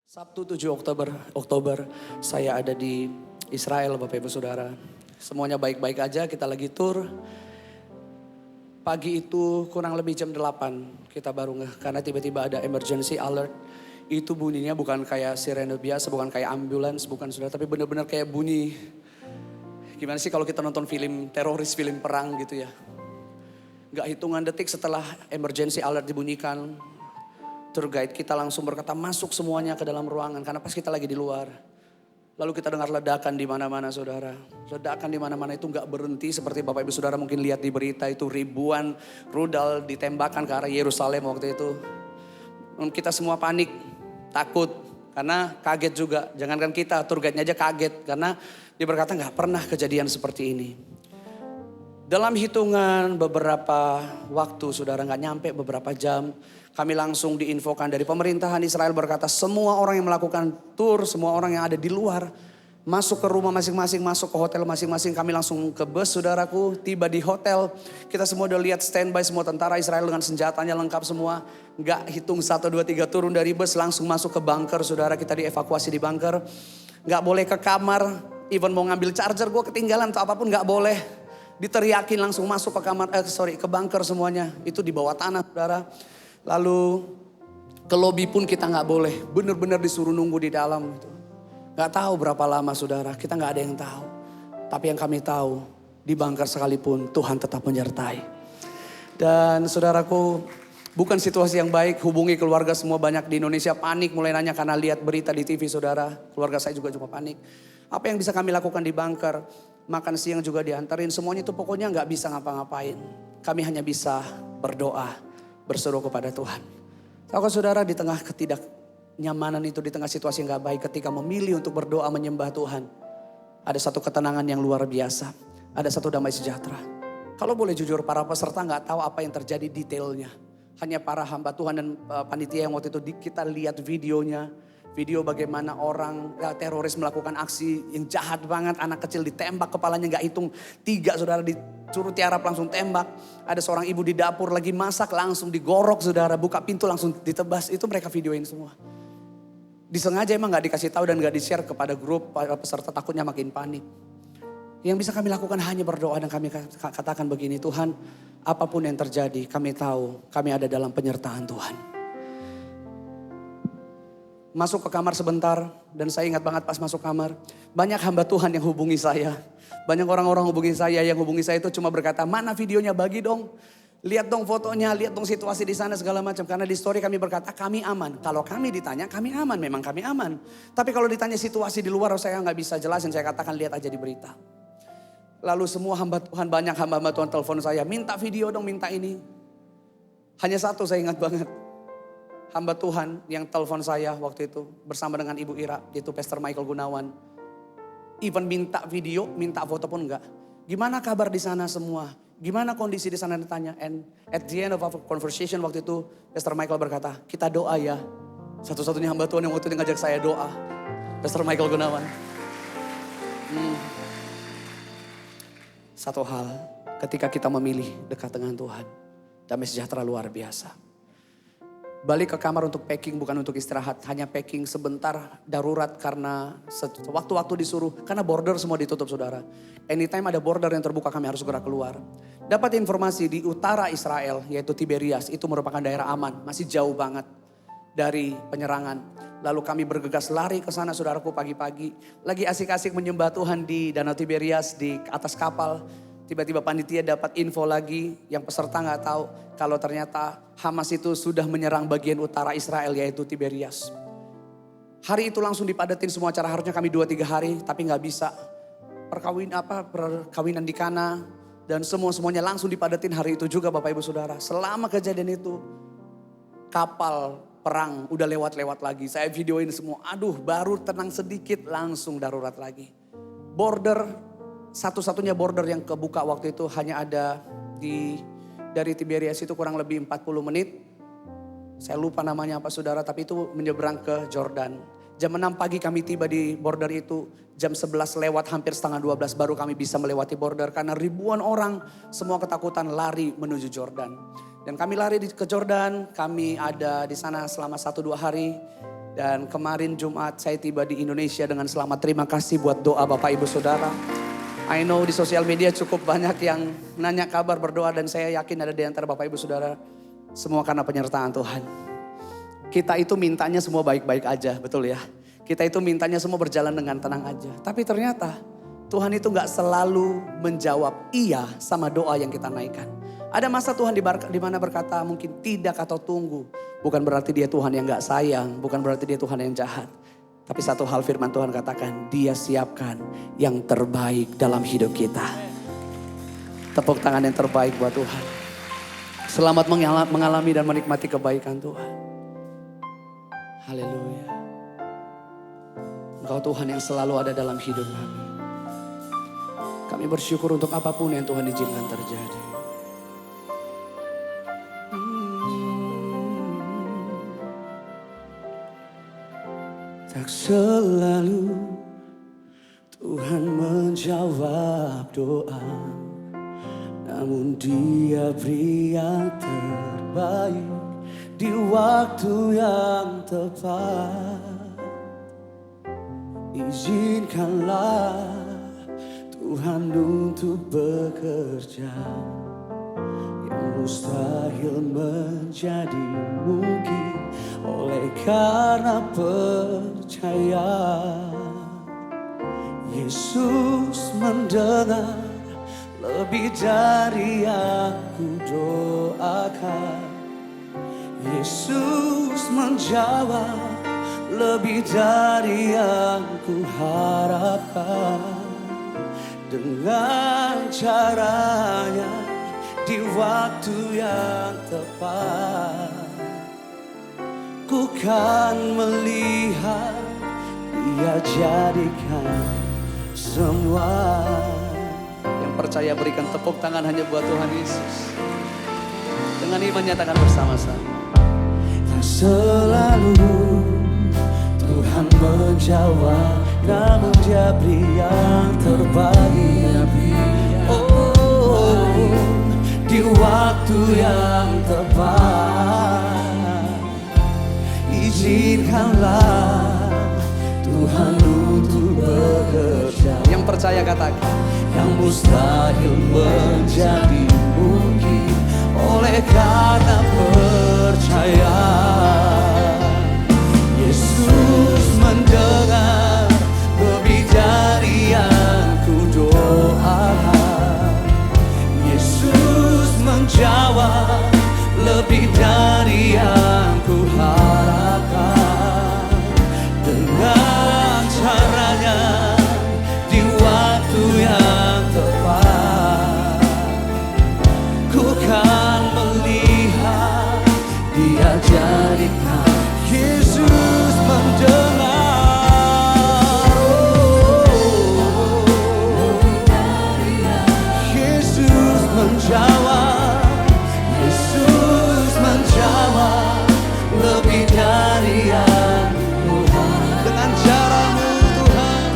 Sabtu 7 Oktober saya ada di Israel Bapak Ibu Saudara. Semuanya baik-baik aja, kita lagi tur. Pagi itu kurang lebih jam 8 kita baru karena tiba-tiba ada emergency alert. Itu bunyinya bukan kayak sirene biasa, bukan kayak ambulans, bukan saudara, tapi benar-benar kayak bunyi. Gimana sih kalau kita nonton film teroris, film perang gitu ya. Gak hitungan detik setelah emergency alert dibunyikan, tour guide kita langsung berkata masuk semuanya ke dalam ruangan karena pas kita lagi di luar. Lalu kita dengar ledakan di mana-mana saudara. Ledakan di mana-mana itu nggak berhenti seperti Bapak Ibu Saudara mungkin lihat di berita itu ribuan rudal ditembakkan ke arah Yerusalem waktu itu. Kita semua panik, takut karena kaget juga. Jangankan kita, tour guide-nya aja kaget karena dia berkata nggak pernah kejadian seperti ini. Dalam hitungan beberapa waktu saudara nggak nyampe beberapa jam. Kami langsung diinfokan dari pemerintahan Israel berkata semua orang yang melakukan tur, semua orang yang ada di luar. Masuk ke rumah masing-masing, masuk ke hotel masing-masing. Kami langsung ke bus saudaraku, tiba di hotel. Kita semua udah lihat standby semua tentara Israel dengan senjatanya lengkap semua. Nggak hitung 1, 2, 3 turun dari bus langsung masuk ke bunker saudara. Kita dievakuasi di bunker. Nggak boleh ke kamar, even mau ngambil charger gue ketinggalan atau apapun nggak boleh. Diteriakin langsung masuk ke kamar, ke bunker semuanya. Itu di bawah tanah saudara. Lalu ke lobi pun kita nggak boleh, benar-benar disuruh nunggu di dalam. Nggak tahu berapa lama saudara, kita nggak ada yang tahu. Tapi yang kami tahu, di bunker sekalipun Tuhan tetap menyertai. Dan saudaraku, bukan situasi yang baik, hubungi keluarga semua banyak di Indonesia panik mulai nanya karena lihat berita di TV saudara. Keluarga saya juga cuma panik. Apa yang bisa kami lakukan di bunker? Makan siang juga diantarin, semuanya itu pokoknya nggak bisa ngapa-ngapain. Kami hanya bisa berdoa, berseru kepada Tuhan. Tahu saudara di tengah ketidaknyamanan itu, di tengah situasi yang gak baik, ketika memilih untuk berdoa menyembah Tuhan, ada satu ketenangan yang luar biasa, ada satu damai sejahtera. Kalau boleh jujur, para peserta gak tahu apa yang terjadi detailnya. Hanya para hamba Tuhan dan panitia yang waktu itu kita lihat videonya. Video bagaimana orang teroris melakukan aksi yang jahat banget. Anak kecil ditembak kepalanya gak hitung 3 saudara, disuruh tiarap langsung tembak. Ada seorang ibu di dapur lagi masak langsung digorok saudara. Buka pintu langsung ditebas. Itu mereka videoin semua. Disengaja emang gak dikasih tahu dan gak di-share kepada grup para peserta, takutnya makin panik. Yang bisa kami lakukan hanya berdoa dan kami katakan begini, Tuhan apapun yang terjadi kami tahu kami ada dalam penyertaan Tuhan. Masuk ke kamar sebentar dan saya ingat banget pas masuk kamar. Banyak hamba Tuhan yang hubungi saya. Banyak orang-orang hubungi saya, yang hubungi saya itu cuma berkata, mana videonya bagi dong. Lihat dong fotonya, lihat dong situasi di sana segala macam. Karena di story kami berkata kami aman. Kalau kami ditanya kami aman, memang kami aman. Tapi kalau ditanya situasi di luar saya nggak bisa jelasin, saya katakan lihat aja di berita. Lalu semua hamba Tuhan, banyak hamba-hamba Tuhan telepon saya, minta video dong, minta ini. Hanya satu saya ingat banget. Hamba Tuhan yang telepon saya waktu itu bersama dengan Ibu Ira, yaitu Pastor Michael Gunawan. Even minta video, minta foto pun enggak. Gimana kabar di sana semua? Gimana kondisi di sana ditanya? And at the end of our conversation waktu itu, Pastor Michael berkata, kita doa ya. Satu-satunya hamba Tuhan yang waktu itu ngajak saya doa. Pastor Michael Gunawan. Satu hal, ketika kita memilih dekat dengan Tuhan, damai sejahtera luar biasa. Balik ke kamar untuk packing, bukan untuk istirahat. Hanya packing sebentar darurat karena waktu-waktu disuruh. Karena border semua ditutup saudara. Anytime ada border yang terbuka kami harus segera keluar. Dapat informasi di utara Israel yaitu Tiberias. Itu merupakan daerah aman. Masih jauh banget dari penyerangan. Lalu kami bergegas lari ke sana saudaraku pagi-pagi. Lagi asik-asik menyembah Tuhan di Danau Tiberias di atas kapal. Tiba-tiba panitia dapat info lagi yang peserta gak tahu. Kalau ternyata Hamas itu sudah menyerang bagian utara Israel yaitu Tiberias. Hari itu langsung dipadatin semua acara, harusnya kami 2-3 hari tapi gak bisa. Perkawinan di Kana dan semuanya langsung dipadatin hari itu juga Bapak Ibu Saudara. Selama kejadian itu kapal perang udah lewat-lewat lagi. Saya videoin semua, aduh baru tenang sedikit langsung darurat lagi. Border, satu-satunya border yang kebuka waktu itu hanya ada dari Tiberias itu kurang lebih 40 menit. Saya lupa namanya apa saudara, tapi itu menyeberang ke Jordan. Jam 6 pagi kami tiba di border itu, jam 11 lewat hampir setengah 12 baru kami bisa melewati border. Karena ribuan orang semua ketakutan lari menuju Jordan. Dan kami lari ke Jordan, kami ada di sana selama 1-2 hari. Dan kemarin Jumat saya tiba di Indonesia dengan selamat. Terima kasih buat doa Bapak Ibu Saudara. I know di sosial media cukup banyak yang nanya kabar, berdoa, dan saya yakin ada di antara Bapak Ibu Saudara semua karena penyertaan Tuhan. Kita itu mintanya semua baik-baik aja, betul ya? Kita itu mintanya semua berjalan dengan tenang aja. Tapi ternyata Tuhan itu gak selalu menjawab iya sama doa yang kita naikkan. Ada masa Tuhan di mana berkata mungkin tidak atau tunggu. Bukan berarti dia Tuhan yang gak sayang, bukan berarti dia Tuhan yang jahat. Tapi satu hal firman Tuhan katakan, dia siapkan yang terbaik dalam hidup kita. Tepuk tangan yang terbaik buat Tuhan. Selamat mengalami dan menikmati kebaikan Tuhan. Haleluya. Engkau Tuhan yang selalu ada dalam hidup kami. Kami bersyukur untuk apapun yang Tuhan izinkan terjadi. Tak selalu Tuhan menjawab doa, namun Dia beri yang terbaik di waktu yang tepat. Izinkanlah Tuhan untuk bekerja, yang mustahil menjadi mungkin oleh karena percaya. Yesus mendengar lebih dari yang ku doakan. Yesus menjawab lebih dari yang ku harapkan. Dengan caranya di waktu yang tepat, ku kan melihat Dia jadikan semua. Yang percaya berikan tepuk tangan hanya buat Tuhan Yesus. Dengan iman nyatakan bersama-sama. Tak selalu Tuhan menjawab, namun Dia beri yang terbaik. Oh, di waktu yang tepat. Izinkanlah Tuhan untuk bekerja. Yang percaya katakan, yang mustahil menjadi mungkin oleh karena percaya. Yesus mendengar lebih dari yang ku doakan. Yesus menjawab lebih dari yang ku harapkan. Dengan caranya di waktu yang tepat, ku kan melihat Dia jadikan. Yesus mendengar, Yesus menjawab, Yesus menjawab lebih dari yang Tuhan. Dengan caramu Tuhan,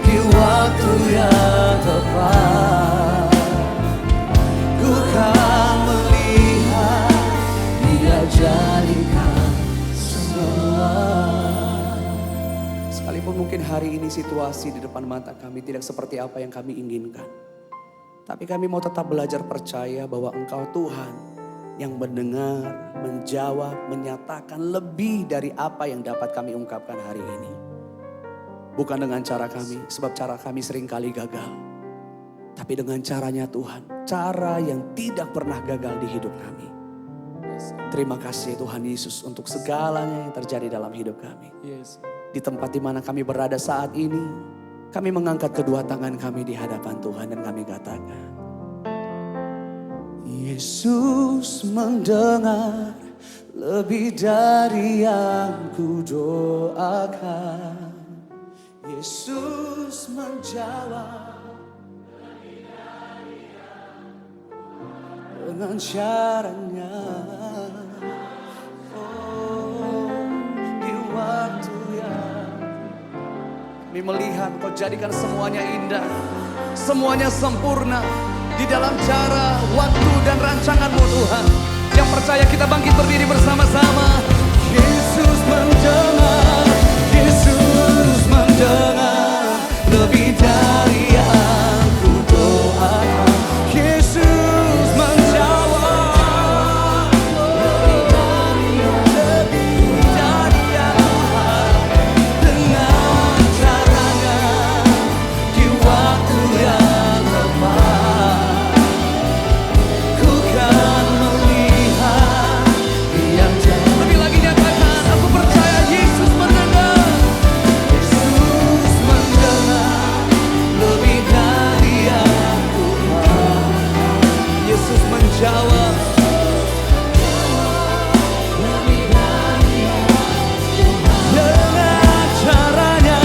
di waktu yang tepat, ku kan melihat Dia jadikan semua. Sekalipun mungkin hari ini situasi di depan mata kami tidak seperti apa yang kami inginkan, tapi kami mau tetap belajar percaya bahwa Engkau Tuhan yang mendengar, menjawab, menyatakan lebih dari apa yang dapat kami ungkapkan hari ini. Bukan dengan cara kami, sebab cara kami seringkali gagal. Tapi dengan caranya Tuhan, cara yang tidak pernah gagal di hidup kami. Terima kasih Tuhan Yesus untuk segalanya yang terjadi dalam hidup kami. Di tempat di mana kami berada saat ini, kami mengangkat kedua tangan kami di hadapan Tuhan dan kami katakan, Yesus mendengar lebih dari yang ku doakan. Yesus menjawab dengan caranya. Oh, di waktu yang kami melihat Kau jadikan semuanya indah, semuanya sempurna di dalam cara, waktu dan rancangan-Mu Tuhan. Yang percaya kita bangkit berdiri bersama-sama. Yesus mendengar, Yesus mendengar lebih dari yang ku doakan. Yesus menjawab lebih dari yang ku harapkan. Dengan caranya di waktu yang tepat, ku kan melihat yang jauh. Lebih lagi nyatakan, aku percaya Yesus mendengar. Yesus mendengar lebih dari yang ku harapkan. Yesus menjawab lebih dari yang ku harapkan. Dengan caranya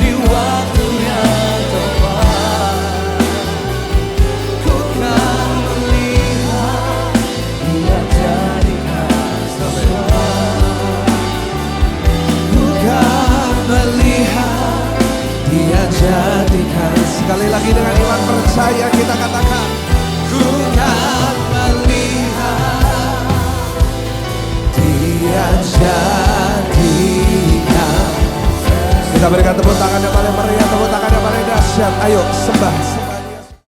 di waktu yang tepat, ku kan melihat Dia jadikan semua. Ku kan melihat Dia jadikan. Sekali lagi dengan iman percaya kita katakan, Ku kan melihat Dia jadikan. Kita berikan tepuk tangan yang paling meriah, tepuk tangan yang paling dahsyat. Ayo sembah.